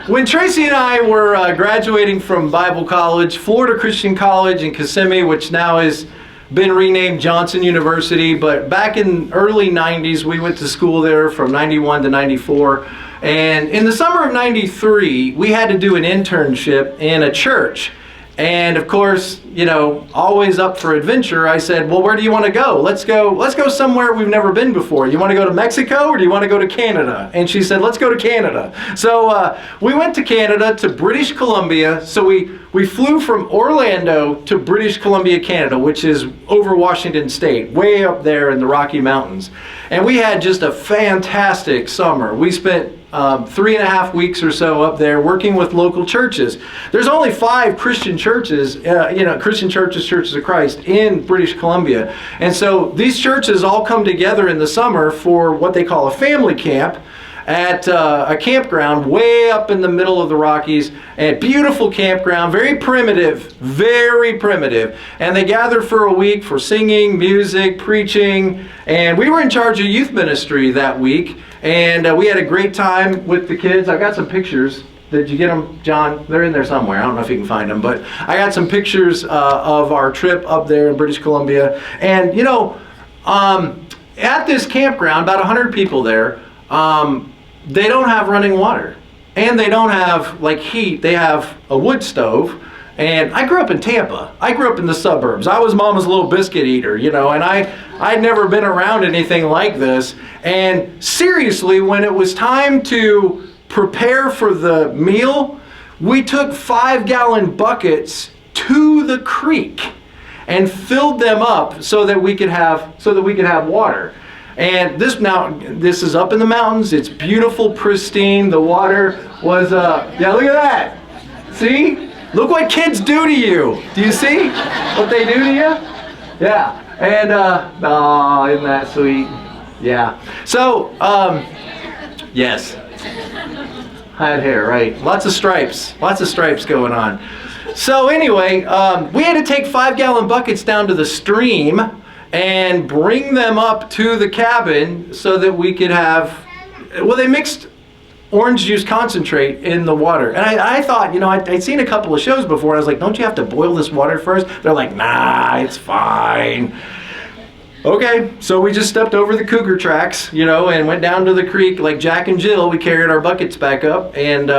When Tracy and I were graduating from Bible College, Florida Christian College in Kissimmee, which now has been renamed Johnson University, but back in early 90s, we went to school there from 91 to 94. And in the summer of 93, we had to do an internship in a church. And of course, you know, always up for adventure, I said, well, where do you want to go? Let's go somewhere we've never been before. You want to go to Mexico or do you want to go to Canada? And she said, let's go to Canada. So we went to Canada, to British Columbia. So we flew from Orlando to British Columbia, Canada, which is over Washington State, way up there in the Rocky Mountains. And we had just a fantastic summer. We spent 3.5 weeks or so up there working with local churches. There's only 5 Christian churches, Christian churches, Churches of Christ in British Columbia. And so these churches all come together in the summer for what they call a family camp at a campground way up in the middle of the Rockies. And beautiful campground, very primitive. And they gather for a week for singing, music, preaching. And we were in charge of youth ministry that week. And we had a great time with the kids. I got some pictures. Did you get them, John? They're in there somewhere. I don't know if you can find them. But I got some pictures of our trip up there in British Columbia. And, you know, at this campground, about 100 people there, they don't have running water. And they don't have, like, heat. They have a wood stove. And I grew up in Tampa. I grew up in the suburbs. I was mama's little biscuit eater, you know, and I'd never been around anything like this. And seriously, when it was time to prepare for the meal, we took 5-gallon buckets to the creek and filled them up so that we could have water. And this is up in the mountains. It's beautiful, pristine. The water was yeah, look at that. See? Look what kids do to you. Do you see what they do to you? Yeah. And, isn't that sweet? Yeah. So, yes. Had hair, right. Lots of stripes going on. So anyway, we had to take 5-gallon buckets down to the stream and bring them up to the cabin so that we could have, well, they mixed orange juice concentrate in the water. And I thought, you know, I'd seen a couple of shows before. I was like, don't you have to boil this water first? They're like, nah, it's fine. Okay, so we just stepped over the cougar tracks, you know, and went down to the creek like Jack and Jill. We carried our buckets back up, and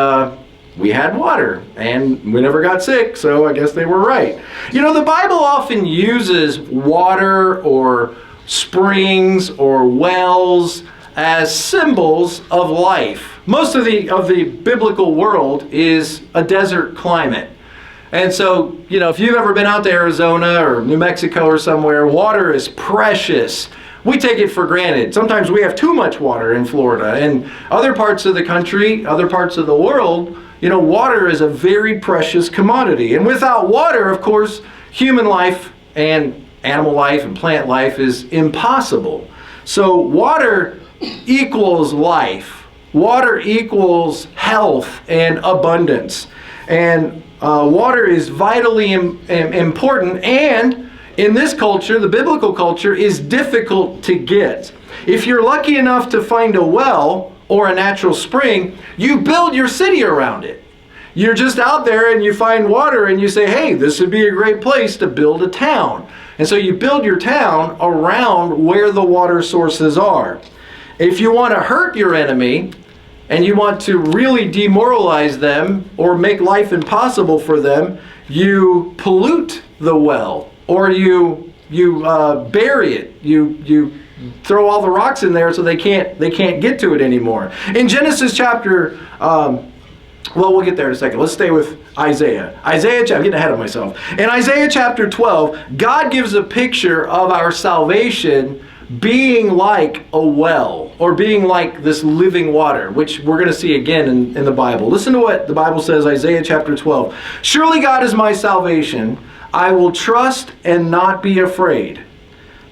we had water, and we never got sick, so I guess they were right. You know, the Bible often uses water or springs or wells as symbols of life. Most of the biblical world is a desert climate. And so, you know, if you've ever been out to Arizona or New Mexico or somewhere, water is precious. We take it for granted. Sometimes we have too much water in Florida. And other parts of the country, other parts of the world, you know, water is a very precious commodity. And without water, of course, human life and animal life and plant life is impossible. So water equals life. Water equals health and abundance. And water is vitally important, and in this culture, the biblical culture, is difficult to get. If you're lucky enough to find a well or a natural spring, you build your city around it. You're just out there and you find water and you say, hey, this would be a great place to build a town. And so you build your town around where the water sources are. If you want to hurt your enemy, and you want to really demoralize them or make life impossible for them, you pollute the well, or you bury it. You throw all the rocks in there so they can't get to it anymore. In Genesis chapter, well, we'll get there in a second. Let's stay with Isaiah. I'm getting ahead of myself. In Isaiah chapter 12, God gives a picture of our salvation being like a well, or being like this living water, which we're going to see again in the Bible. Listen to what the Bible says, Isaiah chapter 12. Surely God is my salvation. I will trust and not be afraid.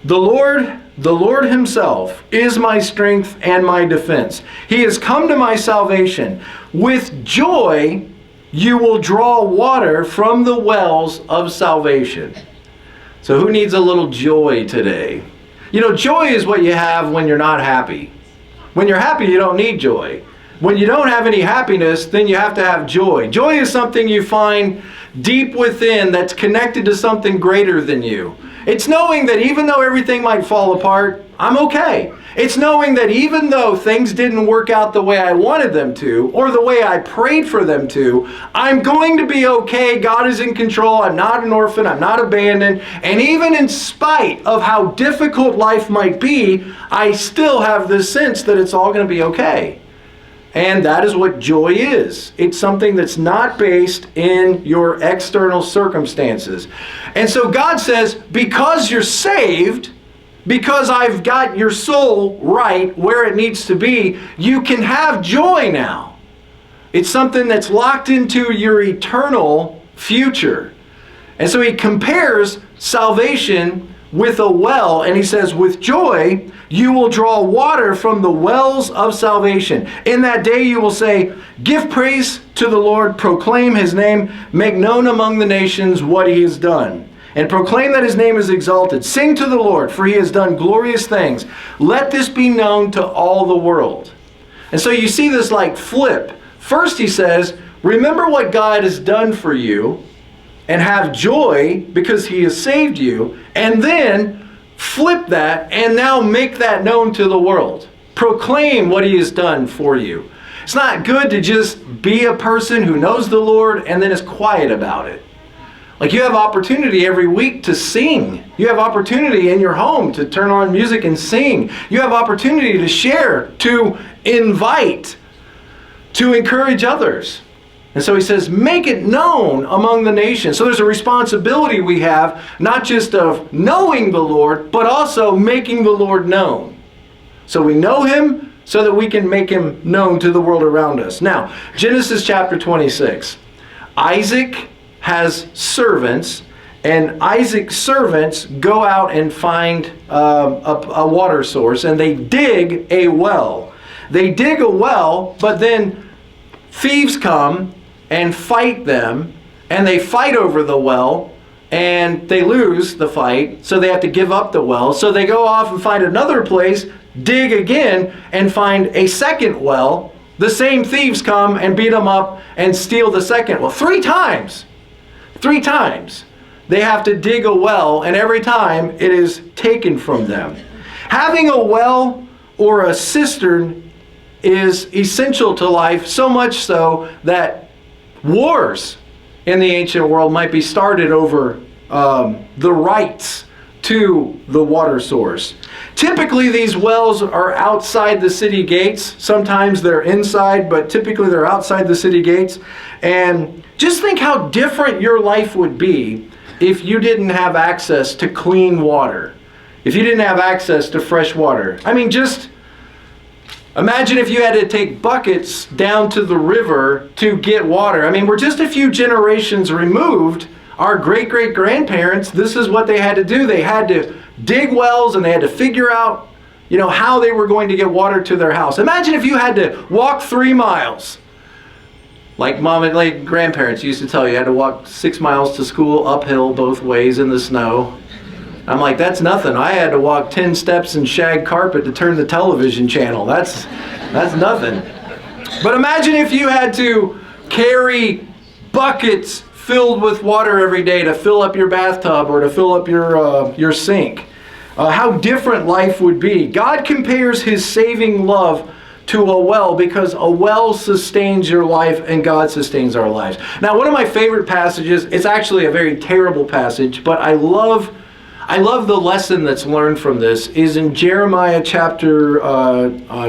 The Lord himself is my strength and my defense. He has come to my salvation. With joy, you will draw water from the wells of salvation. So who needs a little joy today? You know, joy is what you have when you're not happy. When you're happy, you don't need joy. when you don't have any happiness, then you have to have joy. Joy is something you find deep within that's connected to something greater than you. It's knowing that even though everything might fall apart, I'm okay. It's knowing that even though things didn't work out the way I wanted them to, or the way I prayed for them to, I'm going to be okay. God is in control. I'm not an orphan. I'm not abandoned. And even in spite of how difficult life might be, I still have this sense that it's all going to be okay. And that is what joy is. It's something that's not based in your external circumstances. And so God says, because you're saved, because I've got your soul right where it needs to be, you can have joy now. It's something that's locked into your eternal future. And so he compares salvation with a well, and he says, with joy, you will draw water from the wells of salvation. In that day you will say, give praise to the Lord, proclaim his name, make known among the nations what he has done, and proclaim that his name is exalted. Sing to the Lord, for he has done glorious things. Let this be known to all the world. And so you see this like flip. First he says, remember what God has done for you, and have joy because he has saved you, and then flip that and now make that known to the world. Proclaim what he has done for you. It's not good to just be a person who knows the Lord and then is quiet about it. Like, you have opportunity every week to sing. You have opportunity in your home to turn on music and sing. You have opportunity to share, to invite, to encourage others. And so he says, make it known among the nations. So there's a responsibility we have, not just of knowing the Lord, but also making the Lord known. So we know him so that we can make him known to the world around us. Now, Genesis chapter 26. Isaac has servants, and Isaac's servants go out and find a water source, and they dig a well. They dig a well, but then thieves come and fight them, and they fight over the well, and they lose the fight, so they have to give up the well. So they go off and find another place, dig again, and find a second well. The same thieves come and beat them up and steal the second well. 3 times. 3 times. They have to dig a well, and every time it is taken from them. Having a well or a cistern is essential to life, so much so that wars in the ancient world might be started over the rights to the water source. Typically these wells are outside the city gates. Sometimes they're inside, but typically they're outside the city gates. And just think how different your life would be if you didn't have access to clean water. If you didn't have access to fresh water. I mean, just imagine if you had to take buckets down to the river to get water. I mean, we're just a few generations removed. Our great-great-grandparents, this is what they had to do. They had to dig wells, and they had to figure out, how they were going to get water to their house. Imagine if you had to walk 3 miles. Like mom and grandparents used to tell you, you had to walk 6 miles to school uphill both ways in the snow. I'm like, that's nothing. I had to walk 10 steps in shag carpet to turn the television channel. That's nothing. But imagine if you had to carry buckets filled with water every day to fill up your bathtub or to fill up your sink. How different life would be. God compares his saving love to a well because a well sustains your life and God sustains our lives. Now, one of my favorite passages, it's actually a very terrible passage, but I love the lesson that's learned from this, is in Jeremiah chapter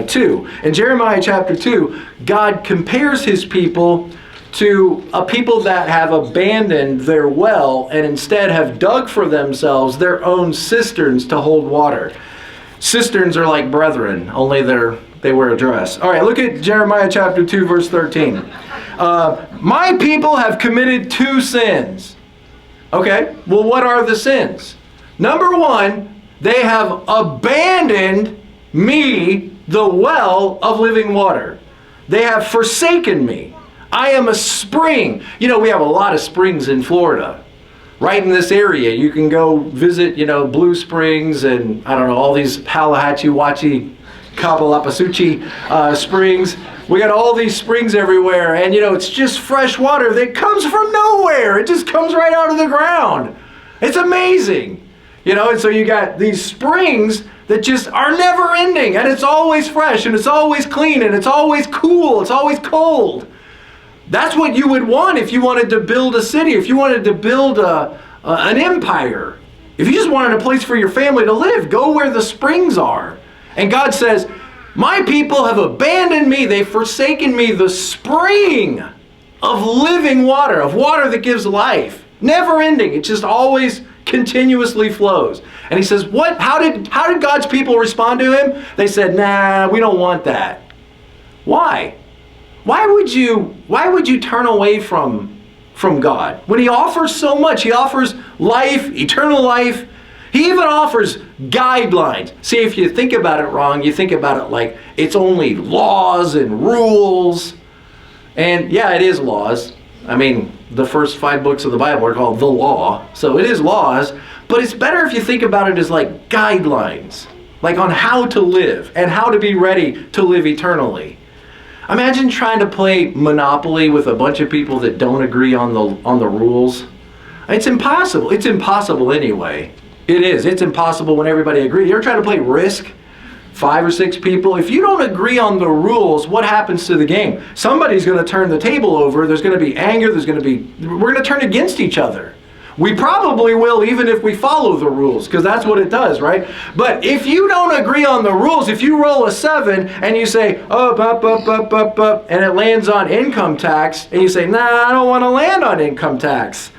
2. In Jeremiah chapter 2, God compares his people to a people that have abandoned their well and instead have dug for themselves their own cisterns to hold water. Cisterns are like brethren, only they wear a dress. All right, look at Jeremiah chapter 2, verse 13. My people have committed 2 sins. Okay, well, what are the sins? Number 1, they have abandoned me, the well of living water. They have forsaken me. I am a spring. We have a lot of springs in Florida. Right in this area, you can go visit, Blue Springs and, all these Palahachie, Kapalapasuchi springs. We got all these springs everywhere, and it's just fresh water that comes from nowhere. It just comes right out of the ground. It's amazing. And so you got these springs that just are never ending, and it's always fresh, and it's always clean, and it's always cool, it's always cold. That's what you would want if you wanted to build a city, if you wanted to build an empire. If you just wanted a place for your family to live, go where the springs are. And God says, my people have abandoned me. They've forsaken me, the spring of living water, of water that gives life. Never ending. It just always continuously flows. And he says, what? How did God's people respond to him? They said, nah, we don't want that. Why? Why would you turn away from God? When he offers so much, he offers life, eternal life. He even offers guidelines. See, if you think about it wrong, you think about it like it's only laws and rules. And yeah, it is laws. I mean, the first 5 books of the Bible are called the law. So it is laws. But it's better if you think about it as like guidelines. Like on how to live and how to be ready to live eternally. Imagine trying to play Monopoly with a bunch of people that don't agree on the rules. It's impossible. It's impossible anyway. It is. It's impossible when everybody agrees. You're trying to play Risk, 5 or 6 people. If you don't agree on the rules, what happens to the game? Somebody's going to turn the table over. There's going to be anger. We're going to turn against each other. We probably will, even if we follow the rules, because that's what it does, right? But if you don't agree on the rules, if you roll a 7 and you say, up, and it lands on income tax, and you say, nah, I don't want to land on income tax.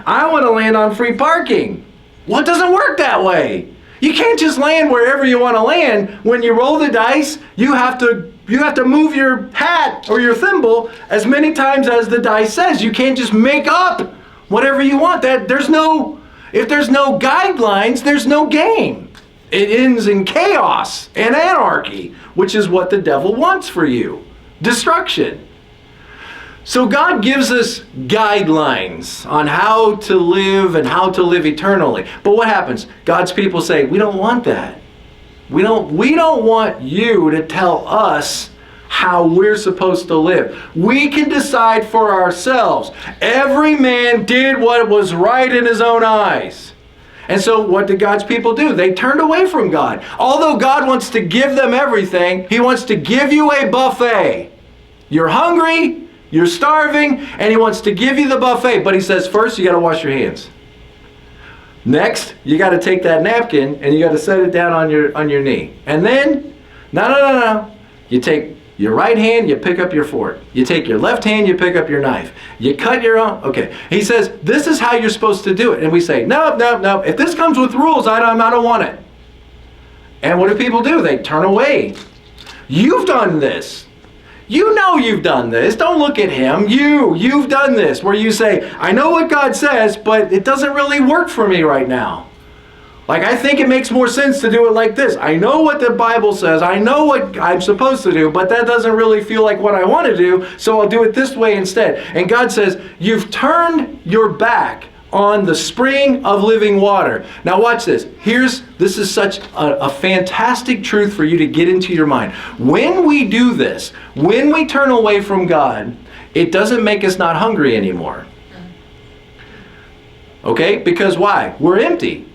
I want to land on free parking. Well, it doesn't work that way. You can't just land wherever you want to land. When you roll the dice, you have to move your hat or your thimble as many times as the dice says. You can't just make up whatever you want. If there's no guidelines, there's no game. It ends in chaos and anarchy, which is what the devil wants for you. Destruction. So God gives us guidelines on how to live and how to live eternally. But what happens? God's people say, we don't want that. We don't want you to tell us how we're supposed to live. We can decide for ourselves. Every man did what was right in his own eyes. And so what did God's people do? They turned away from God. Although God wants to give them everything, he wants to give you a buffet. You're hungry, you're starving, and he wants to give you the buffet. But he says, first you got to wash your hands. Next, you got to take that napkin and you got to set it down on your knee. And then, no. You take your right hand, you pick up your fork. You take your left hand, you pick up your knife. You cut your own. Okay. He says, this is how you're supposed to do it. And we say, no. If this comes with rules, I don't want it. And what do people do? They turn away. You've done this. You know you've done this. Don't look at him. You've done this. Where you say, I know what God says, but it doesn't really work for me right now. Like, I think it makes more sense to do it like this. I know what the Bible says. I know what I'm supposed to do, but that doesn't really feel like what I want to do, so I'll do it this way instead. And God says, you've turned your back on the spring of living water. Now watch this. This is such a fantastic truth for you to get into your mind. When we do this, when we turn away from God, it doesn't make us not hungry anymore. Okay? Because why? We're empty.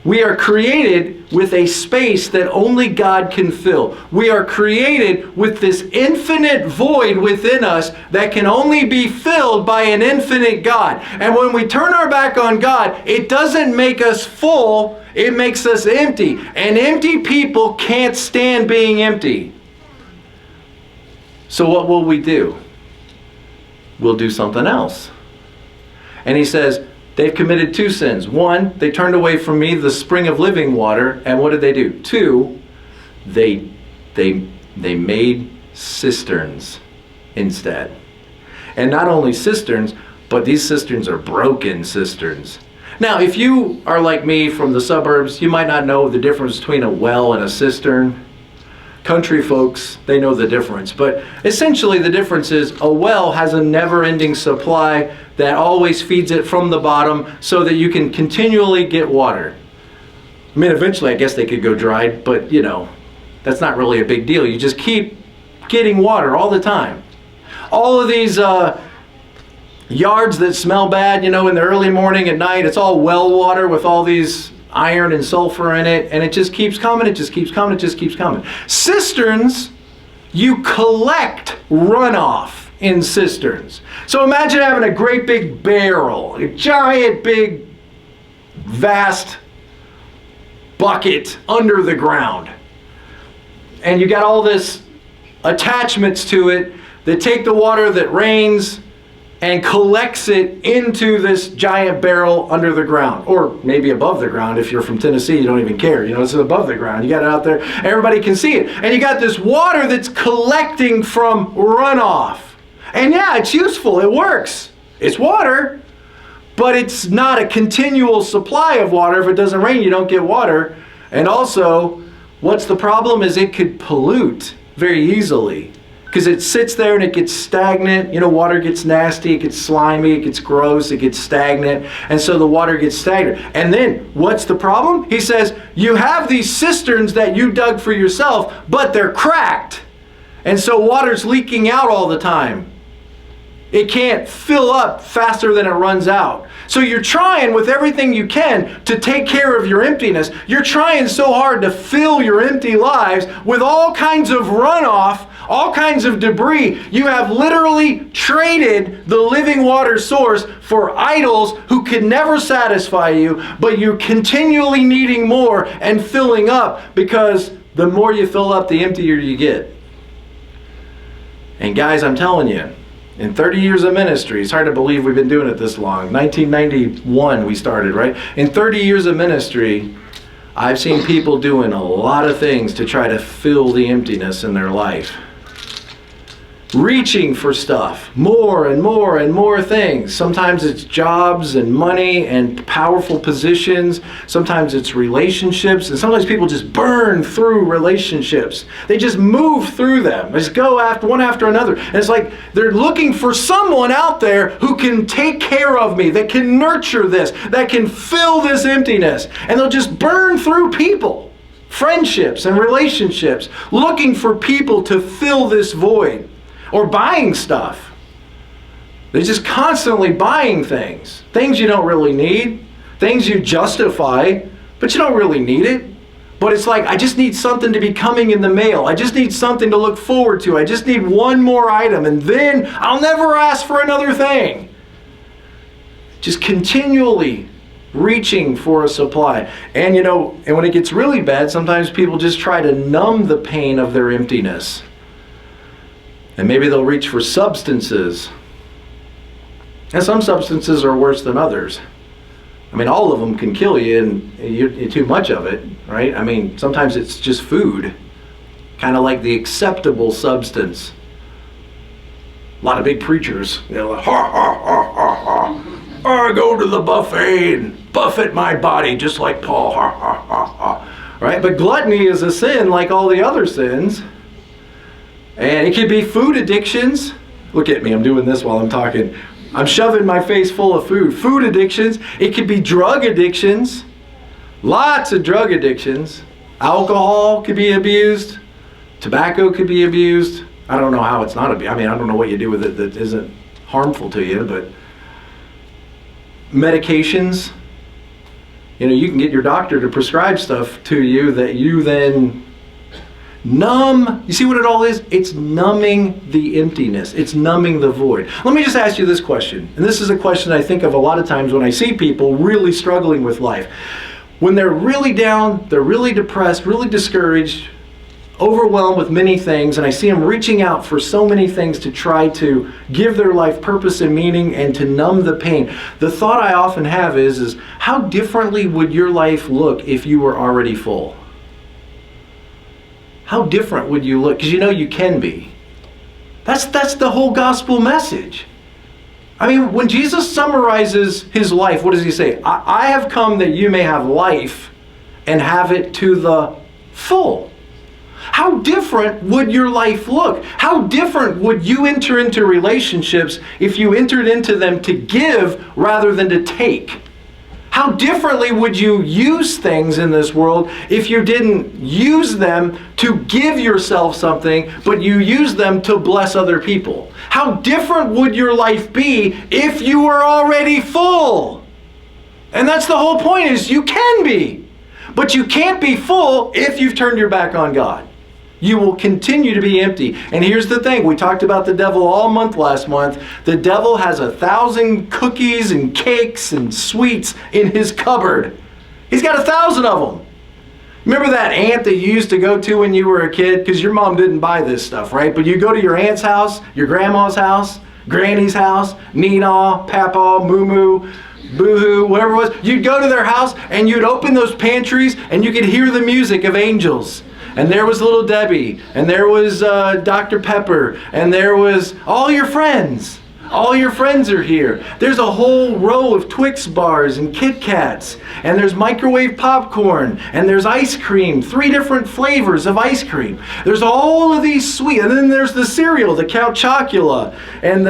We are created with a space that only God can fill. We are created with this infinite void within us that can only be filled by an infinite God. And when we turn our back on God, it doesn't make us full, it makes us empty. And empty people can't stand being empty. So what will we do? We'll do something else. And he says, they've committed 2 sins. 1, they turned away from me, the spring of living water. And what did they do? 2, they made cisterns instead. And not only cisterns, but these cisterns are broken cisterns. Now, if you are like me from the suburbs, you might not know the difference between a well and a cistern. Country folks, they know the difference. But essentially the difference is a well has a never-ending supply that always feeds it from the bottom so that you can continually get water. I mean, eventually I guess they could go dry, but that's not really a big deal. You just keep getting water all the time. All of these yards that smell bad, in the early morning, at night, it's all well water with all these iron and sulfur in it, and it just keeps coming, it just keeps coming, it just keeps coming. Cisterns, you collect runoff in cisterns. So imagine having a great big barrel, a giant big vast bucket under the ground. And you got all this attachments to it that take the water that rains and collects it into this giant barrel under the ground, or maybe above the ground. If you're from Tennessee, you don't even care. It's above the ground. You got it out there. Everybody can see it. And you got this water that's collecting from runoff. And yeah, it's useful. It works. It's water, but it's not a continual supply of water. If it doesn't rain, you don't get water. And also, what's the problem is it could pollute very easily. Because it sits there and it gets stagnant. Water gets nasty, it gets slimy, it gets gross, it gets stagnant. And so the water gets stagnant. And then, what's the problem? He says, you have these cisterns that you dug for yourself, but they're cracked. And so water's leaking out all the time. It can't fill up faster than it runs out. So you're trying with everything you can to take care of your emptiness. You're trying so hard to fill your empty lives with all kinds of runoff, all kinds of debris. You have literally traded the living water source for idols who can never satisfy you, but you're continually needing more and filling up, because the more you fill up, the emptier you get. And guys, I'm telling you, in 30 years of ministry, it's hard to believe we've been doing it this long. 1991 we started, right? In 30 years of ministry, I've seen people doing a lot of things to try to fill the emptiness in their life. Reaching for stuff, more and more and more things. Sometimes it's jobs and money and powerful positions. Sometimes it's relationships. And sometimes people just burn through relationships. They just move through them. They just go after one after another. And it's like they're looking for someone out there who can take care of me, that can nurture this, that can fill this emptiness. And they'll just burn through people, friendships and relationships, looking for people to fill this void. Or buying stuff. They're just constantly buying things. Things you don't really need. Things you justify, but you don't really need it. But it's like, I just need something to be coming in the mail. I just need something to look forward to. I just need one more item, and then I'll never ask for another thing. Just continually reaching for a supply. And and when it gets really bad, sometimes people just try to numb the pain of their emptiness. And maybe they'll reach for substances. And some substances are worse than others. All of them can kill you, and you're too much of it, right? Sometimes it's just food. Kind of like the acceptable substance. A lot of big preachers, like, ha, ha, ha, ha, ha. I go to the buffet and buffet my body just like Paul, ha, ha, ha, ha. Right? But gluttony is a sin like all the other sins. And it could be food addictions. Look at me, I'm doing this while I'm talking. I'm shoving my face full of food. Food addictions. It could be drug addictions. Lots of drug addictions. Alcohol could be abused. Tobacco could be abused. I don't know how it's not abused. I don't know what you do with it that isn't harmful to you, but medications. You can get your doctor to prescribe stuff to you that you then numb. You see what it all is? It's numbing the emptiness. It's numbing the void. Let me just ask you this question. And this is a question I think of a lot of times when I see people really struggling with life. When they're really down, they're really depressed, really discouraged, overwhelmed with many things, and I see them reaching out for so many things to try to give their life purpose and meaning and to numb the pain. The thought I often have is how differently would your life look if you were already full? How different would you look? Because you can be. That's the whole gospel message. When Jesus summarizes his life, what does he say? I have come that you may have life and have it to the full. How different would your life look? How different would you enter into relationships if you entered into them to give rather than to take? How differently would you use things in this world if you didn't use them to give yourself something, but you use them to bless other people? How different would your life be if you were already full? And that's the whole point, is you can be. But you can't be full if you've turned your back on God. You will continue to be empty. And here's the thing. We talked about the devil all month last month. The devil has 1,000 cookies and cakes and sweets in his cupboard. He's got 1,000 of them. Remember that aunt that you used to go to when you were a kid? Because your mom didn't buy this stuff, right? But you go to your aunt's house, your grandma's house, granny's house, Nina, Papa, Moo, Boo-hoo, whatever it was. You'd go to their house and you'd open those pantries and you could hear the music of angels. And there was Little Debbie, and there was Dr. Pepper, and there was all your friends. All your friends are here. There's a whole row of Twix bars and Kit Kats, and there's microwave popcorn, and there's ice cream, 3 different flavors of ice cream. There's all of these sweet, and then there's the cereal, the Count Chocula, and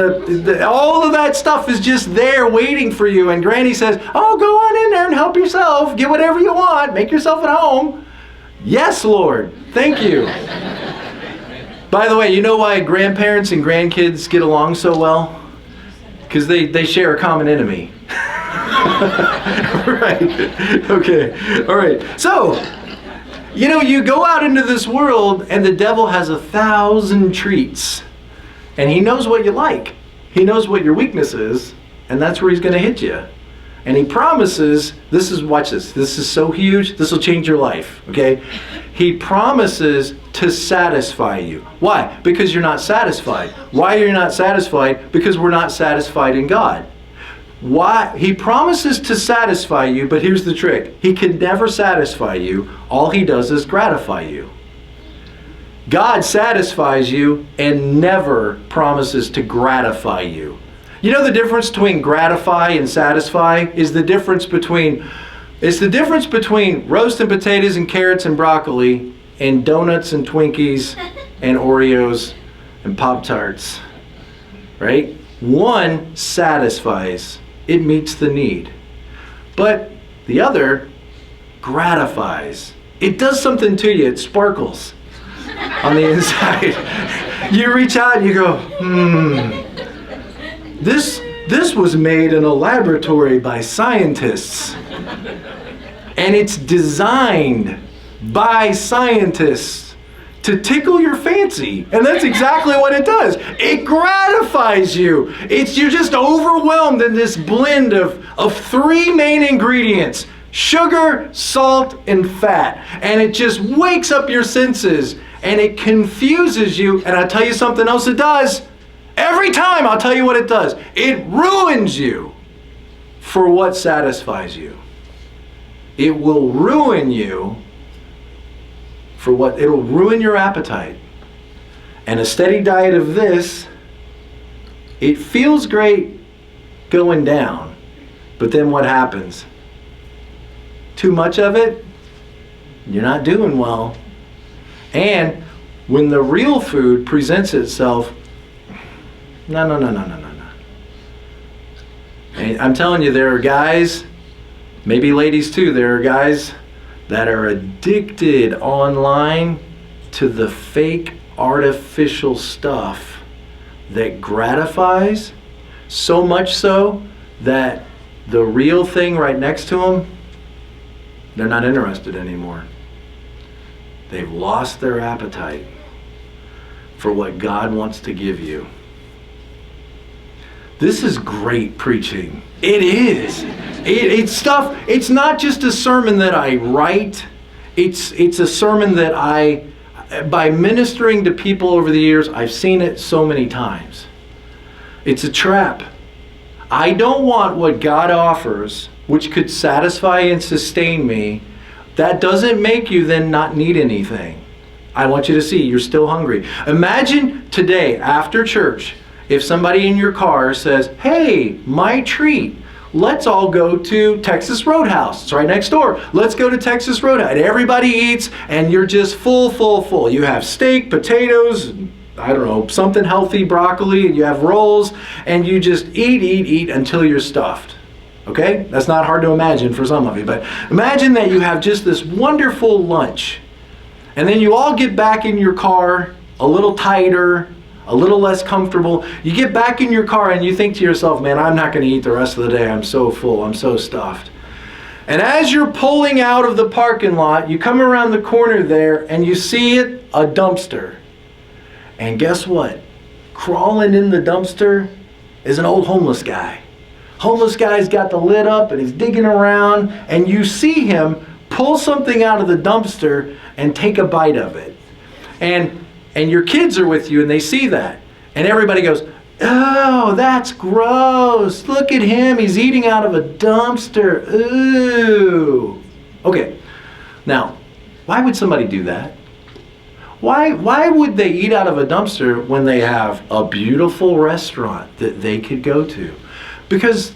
all of that stuff is just there waiting for you. And Granny says, oh, go on in there and help yourself. Get whatever you want. Make yourself at home. Yes, Lord. Thank you. By the way, you know why grandparents and grandkids get along so well? Because they share a common enemy. Right. Okay. All right. So, you go out into this world and the devil has 1,000 treats. And he knows what you like. He knows what your weakness is. And that's where he's going to hit you. And he promises, watch this, this is so huge, this will change your life, okay? He promises to satisfy you. Why? Because you're not satisfied. Why are you not satisfied? Because we're not satisfied in God. Why? He promises to satisfy you, but here's the trick. He can never satisfy you. All he does is gratify you. God satisfies you and never promises to gratify you. You know the difference between gratify and satisfy is the difference between roast and potatoes and carrots and broccoli and donuts and Twinkies and Oreos and Pop-Tarts, right? One satisfies. It meets the need. But the other gratifies. It does something to you. It sparkles on the inside. You reach out and you go, This was made in a laboratory by scientists. And it's designed by scientists to tickle your fancy. And that's exactly what it does. It gratifies you. You're just overwhelmed in this blend of 3 main ingredients: sugar, salt, and fat. And it just wakes up your senses and it confuses you. And I'll tell you something else it does. Every time, I'll tell you what it does. It ruins you for what satisfies you. It will ruin you it'll ruin your appetite. And a steady diet of this, it feels great going down. But then what happens? Too much of it, you're not doing well. And when the real food presents itself, no. And I'm telling you, there are guys, maybe ladies too, there are guys that are addicted online to the fake artificial stuff that gratifies, so much so that the real thing right next to them, they're not interested anymore. They've lost their appetite for what God wants to give you. This is great preaching. It is. It's stuff. It's not just a sermon that I write. It's a sermon that by ministering to people over the years, I've seen it so many times. It's a trap. I don't want what God offers, which could satisfy and sustain me. That doesn't make you then not need anything. I want you to see you're still hungry. Imagine today after church, if somebody in your car says, hey, my treat, let's all go to Texas Roadhouse. It's right next door. Let's go to Texas Roadhouse. And everybody eats and you're just full. You have steak, potatoes, I don't know, something healthy, broccoli, and you have rolls, and you just eat until you're stuffed. Okay? That's not hard to imagine for some of you, but imagine that you have just this wonderful lunch, and then you all get back in your car a little tighter, a little less comfortable. You get back in your car and you think to yourself, man, I'm not going to eat the rest of the day. I'm so full. I'm so stuffed. And as you're pulling out of the parking lot, you come around the corner there and you see it, a dumpster. And guess what? Crawling in the dumpster is an old homeless guy. Homeless guy's got the lid up and he's digging around, and you see him pull something out of the dumpster and take a bite of it. And your kids are with you and they see that. And everybody goes, oh, that's gross. Look at him. He's eating out of a dumpster. Ooh. Okay. Now, why would somebody do that? Why would they eat out of a dumpster when they have a beautiful restaurant that they could go to? Because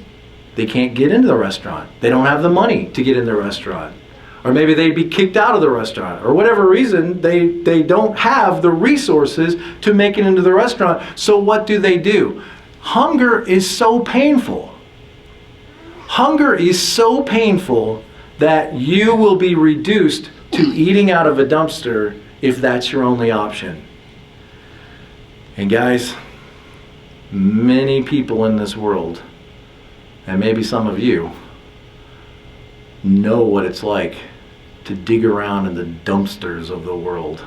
they can't get into the restaurant. They don't have the money to get in the restaurant. Or maybe they'd be kicked out of the restaurant. Or whatever reason, they don't have the resources to make it into the restaurant. So what do? Hunger is so painful. Hunger is so painful that you will be reduced to eating out of a dumpster if that's your only option. And guys, many people in this world, and maybe some of you, know what it's like to dig around in the dumpsters of the world.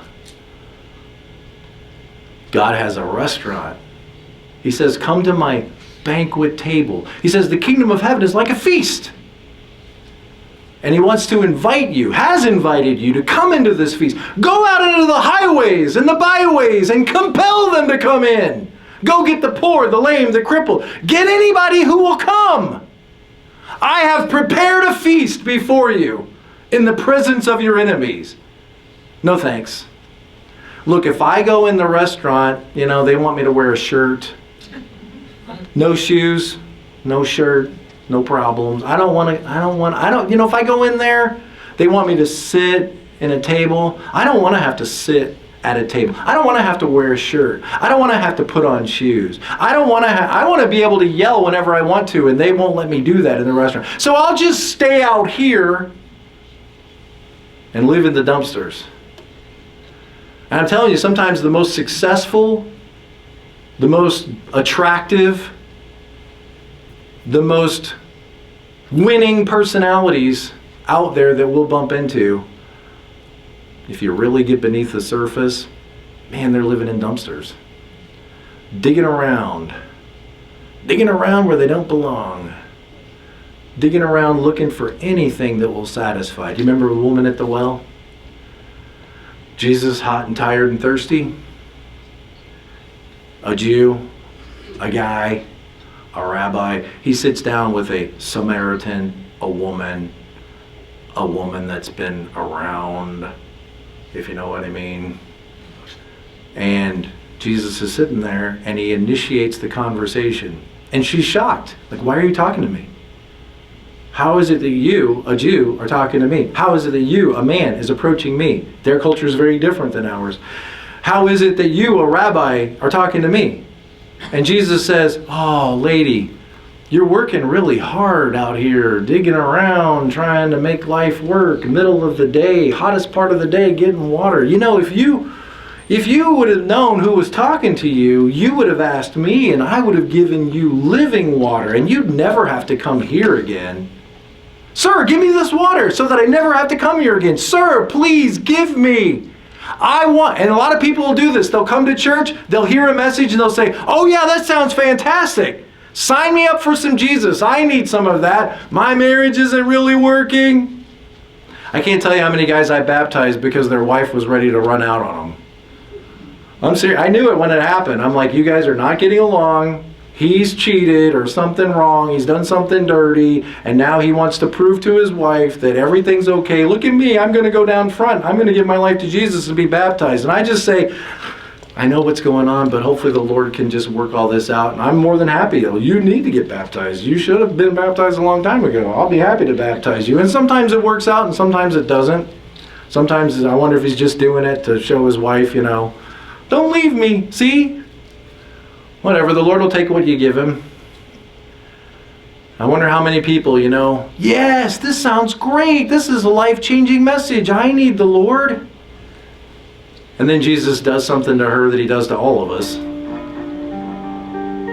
God has a restaurant. He says, come to my banquet table. He says, the kingdom of heaven is like a feast. And he wants to invite you, has invited you to come into this feast. Go out into the highways and the byways and compel them to come in. Go get the poor, the lame, the crippled. Get anybody who will come. I have prepared a feast before you in the presence of your enemies. No thanks. Look, if I go in the restaurant, they want me to wear a shirt. No shoes, no shirt, no problems. If I go in there, they want me to sit in a table. I don't want to have to sit at a table. I don't want to have to wear a shirt. I don't want to have to put on shoes. I want to be able to yell whenever I want to, and they won't let me do that in the restaurant. So I'll just stay out here and live in the dumpsters. And I'm telling you, sometimes the most successful, the most attractive, the most winning personalities out there that we'll bump into, if you really get beneath the surface, man, they're living in dumpsters. Digging around where they don't belong. Digging around looking for anything that will satisfy. Do you remember the woman at the well? Jesus, hot and tired and thirsty. A Jew, a guy, a rabbi. He sits down with a Samaritan, a woman that's been around, if you know what I mean. And Jesus is sitting there and he initiates the conversation. And she's shocked. Like, why are you talking to me? How is it that you, a Jew, are talking to me? How is it that you, a man, is approaching me? Their culture is very different than ours. How is it that you, a rabbi, are talking to me? And Jesus says, oh, lady, you're working really hard out here, digging around, trying to make life work, middle of the day, hottest part of the day, getting water. If you would have known who was talking to you, you would have asked me, and I would have given you living water, and you'd never have to come here again. Sir, give me this water so that I never have to come here again. Sir, please give me. And a lot of people will do this. They'll come to church, they'll hear a message, and they'll say, oh yeah, that sounds fantastic. Sign me up for some Jesus. I need some of that. My marriage isn't really working. I can't tell you how many guys I baptized because their wife was ready to run out on them. I'm serious. I knew it when it happened. I'm like, you guys are not getting along. He's cheated or something wrong. He's done something dirty. And now he wants to prove to his wife that everything's okay. Look at me. I'm going to go down front. I'm going to give my life to Jesus and be baptized. And I just say, I know what's going on, but hopefully the Lord can just work all this out. And I'm more than happy. You need to get baptized. You should have been baptized a long time ago. I'll be happy to baptize you. And sometimes it works out and sometimes it doesn't. Sometimes I wonder if he's just doing it to show his wife, don't leave me. See? Whatever. The Lord will take what you give him. I wonder how many people, yes, this sounds great. This is a life-changing message. I need the Lord. And then Jesus does something to her that he does to all of us.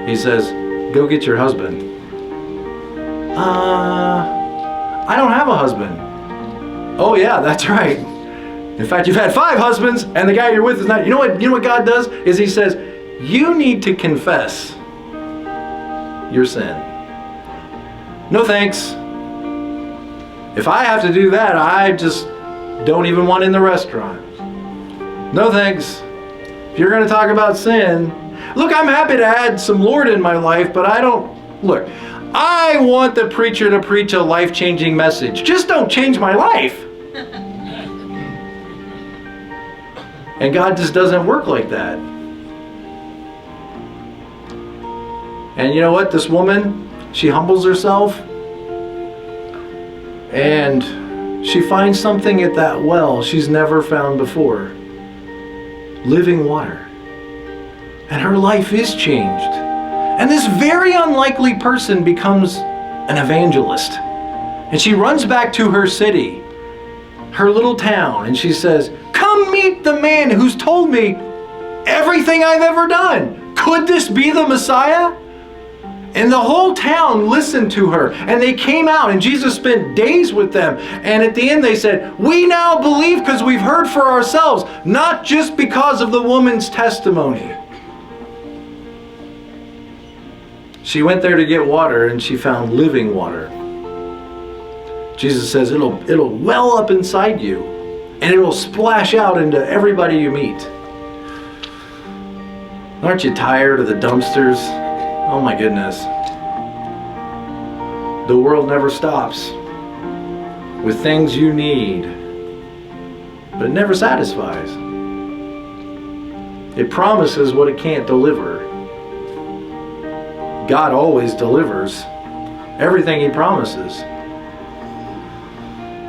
He says, go get your husband. I don't have a husband. Oh yeah, that's right. In fact, you've had 5 husbands, and the guy you're with is not. You know what God does? Is he says, you need to confess your sin. No thanks. If I have to do that, I just don't even want in the restaurant. No thanks. If you're going to talk about sin, look, I'm happy to add some Lord in my life, but I want the preacher to preach a life-changing message. Just don't change my life. And God just doesn't work like that. And you know what? This woman, she humbles herself, and she finds something at that well she's never found before. Living water. And her life is changed. And this very unlikely person becomes an evangelist. And she runs back to her city, her little town, and she says, come meet the man who's told me everything I've ever done. Could this be the Messiah? And the whole town listened to her, and they came out, and Jesus spent days with them. And at the end they said, we now believe because we've heard for ourselves, not just because of the woman's testimony. She went there to get water, and she found living water. Jesus says it'll well up inside you, and it'll splash out into everybody you meet. Aren't you tired of the dumpsters? Oh my goodness. The world never stops with things you need, but it never satisfies. It promises what it can't deliver. God always delivers everything he promises.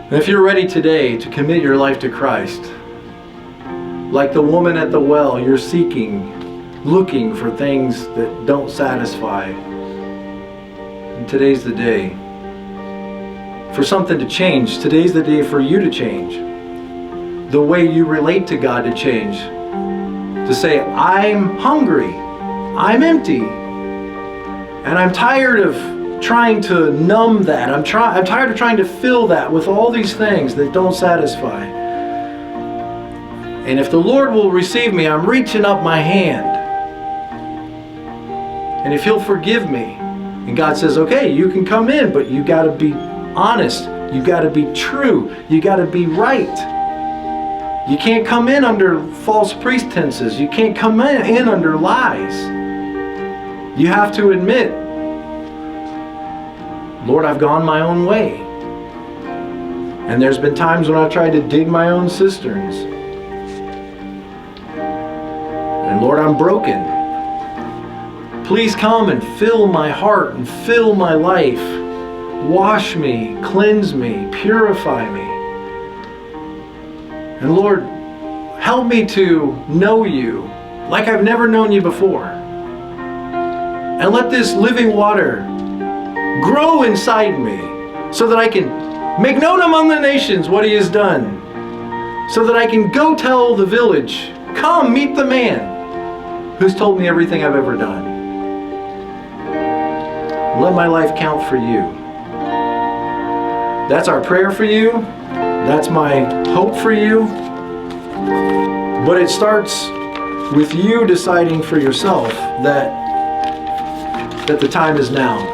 And if you're ready today to commit your life to Christ, like the woman at the well, you're seeking, looking for things that don't satisfy. And today's the day for something to change. Today's the day for you to change. The way you relate to God to change. To say, I'm hungry, I'm empty, and I'm tired of trying to numb that. I'm tired of trying to fill that with all these things that don't satisfy. And if the Lord will receive me, I'm reaching up my hand. And if he'll forgive me, and God says, okay, you can come in, but you got to be honest. You got to be true. You got to be right. You can't come in under false pretenses. You can't come in under lies. You have to admit, Lord, I've gone my own way. And there's been times when I've tried to dig my own cisterns. And Lord, I'm broken. Please come and fill my heart and fill my life. Wash me, cleanse me, purify me. And Lord, help me to know you like I've never known you before. And let this living water grow inside me so that I can make known among the nations what he has done. So that I can go tell the village, come meet the man who's told me everything I've ever done. Let my life count for you. That's our prayer for you. That's my hope for you. But it starts with you deciding for yourself that the time is now.